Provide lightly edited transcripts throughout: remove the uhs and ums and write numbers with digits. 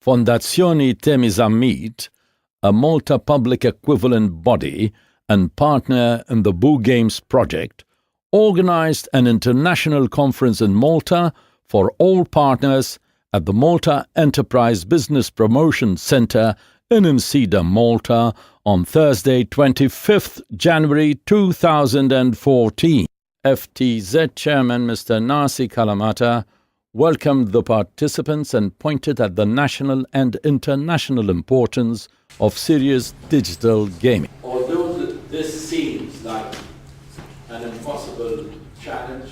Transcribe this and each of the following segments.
Fondazione Temi-Summit, a Malta public equivalent body and partner in the Boo Games project, organized an international conference in Malta for all partners at the Malta Enterprise Business Promotion Centre in Nsida, Malta, on Thursday, 25th January 2014. FTZ Chairman Mr. Nasi Kalamata welcomed the participants and pointed at the national and international importance of serious digital gaming. Although this seems like an impossible challenge,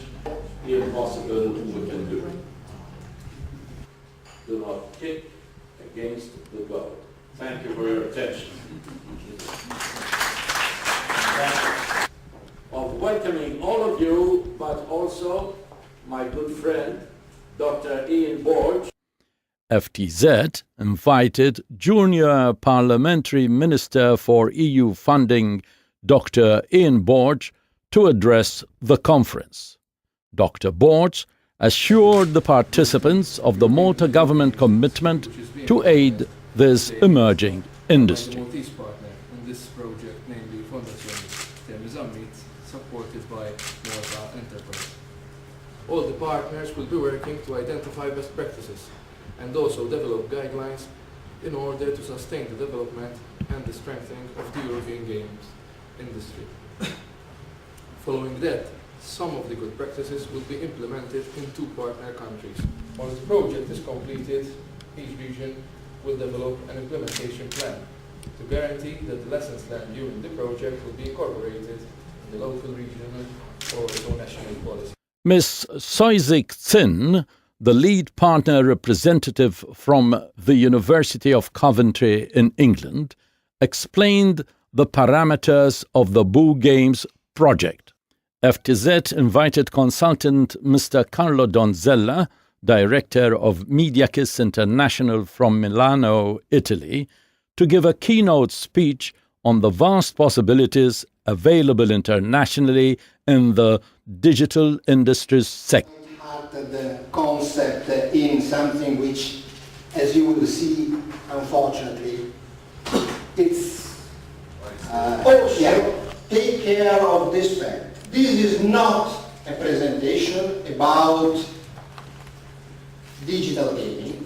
the impossible we can do. Do not kick against the goal. Thank you for your attention. Of welcoming all of you, but also my good friend, Dr. Ian Borge. FTZ invited Junior Parliamentary Minister for EU Funding, Dr. Ian Borge, to address the conference. Dr. Borge assured the participants of the Malta government commitment to aid this emerging industry. Maltese partner in this project, namely Fondazione Temi-Summit, supported by Malta Enterprise. All the partners will be working to identify best practices and also develop guidelines in order to sustain the development and the strengthening of the European games industry. Following that, some of the good practices will be implemented in 2 partner countries. Once the project is completed, each region will develop an implementation plan to guarantee that the lessons learned during the project will be incorporated in the local, regional, or also national policy. Ms. Soizik Tsin, the lead partner representative from the University of Coventry in England, explained the parameters of the Boo Games project. FTZ invited consultant Mr. Carlo Donzella, director of Mediakis International from Milano, Italy, to give a keynote speech on the vast possibilities available internationally in the digital industries sector. The concept in something which, as you will see, unfortunately, it's also take care of this fact. This is not a presentation about digital gaming.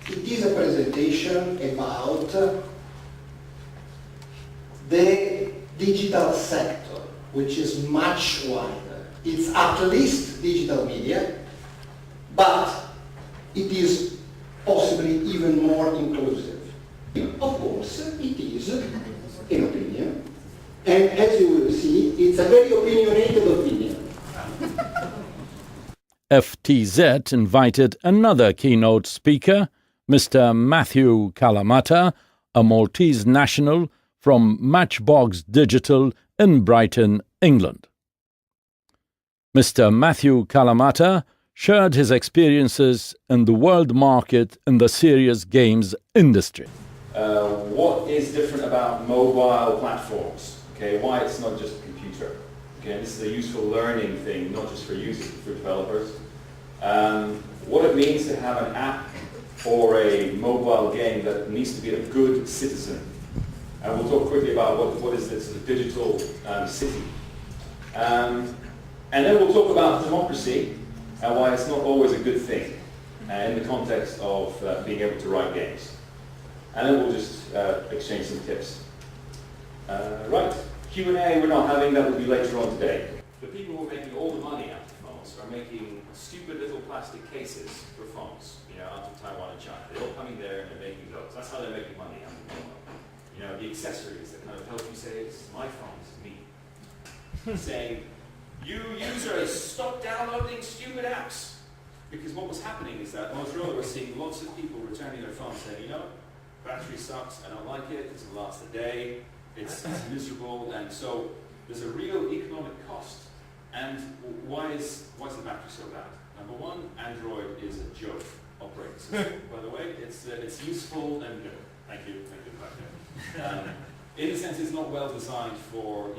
It is a presentation about the digital sector, which is much wider. It's at least digital media, but it is possibly even more inclusive. Of course, it is an opinion, and as you will see, it's a very opinionated opinion. FTZ invited another keynote speaker, Mr. Matthew Kalamata, a Maltese national from Matchbox Digital in Brighton, England. Mr. Matthew Kalamata shared his experiences in the world market in the serious games industry. What is different about mobile platforms? Okay, why it's not just a computer? Okay, this is a useful learning thing, not just for users, but for developers. What it means to have an app or a mobile game that needs to be a good citizen. And we'll talk quickly about what is this digital city. And then we'll talk about democracy and why it's not always a good thing in the context of being able to write games. And then we'll just exchange some tips. Right, Q&A we're not having, that will be later on today. The people who are making all the money out of phones are making stupid little plastic cases for phones, out of Taiwan and China. They're all coming there and they're making those. That's how they're making money out of phones. The accessories that kind of help you say, this is my phone, this is me. Saying, you users, stop downloading stupid apps. Because what was happening is that Motorola was seeing lots of people returning their phones saying, battery sucks, I don't like it, it doesn't last a day, it's miserable, and so there's a real economic cost. And why is the battery so bad? Number one, Android is a joke operating system. By the way, it's useful and good. Thank you, back there. In a sense, it's not well designed for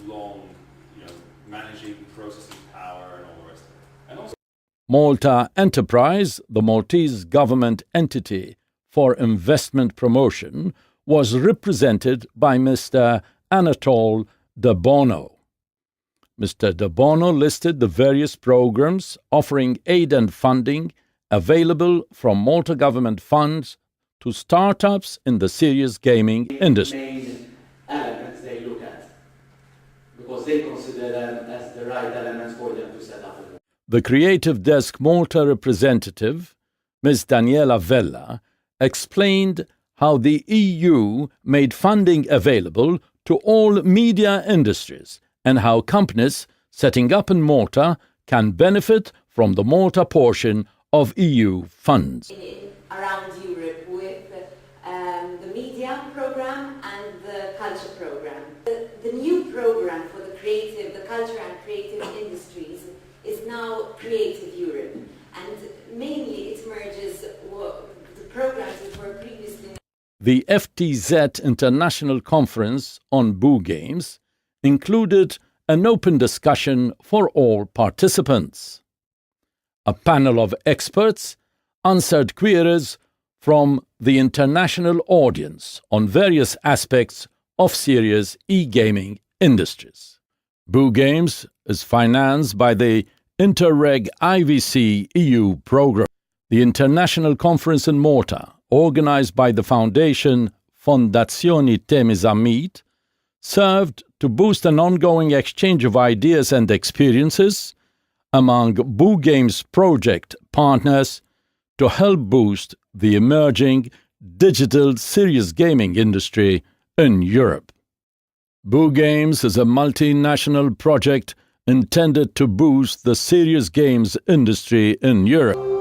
long, managing processing power and all the rest of it. And also, Malta Enterprise, the Maltese government entity for Investment Promotion was represented by Mr. Anatole de Bono. Mr. de Bono listed the various programs offering aid and funding available from Malta government funds to startups in the serious gaming industry. Main elements they look at, because they consider them as the right elements for them to set up. The Creative Desk Malta representative, Ms. Daniela Vella, explained how the EU made funding available to all media industries and how companies setting up in Malta can benefit from the Malta portion of EU funds. Around Europe with the media program and the culture program. The new program for the culture and creative industries is now Creative Europe, and mainly it merges the programs that were previously. The FTZ International Conference on Boo Games included an open discussion for all participants. A panel of experts answered queries from the international audience on various aspects of serious e-gaming industries. Boo Games is financed by the Interreg IVC EU program. The international conference in Malta, organized by the foundation Fondazione Temis Amit, served to boost an ongoing exchange of ideas and experiences among Boo Games project partners to help boost the emerging digital serious gaming industry in Europe. Boo Games is a multinational project intended to boost the serious games industry in Europe.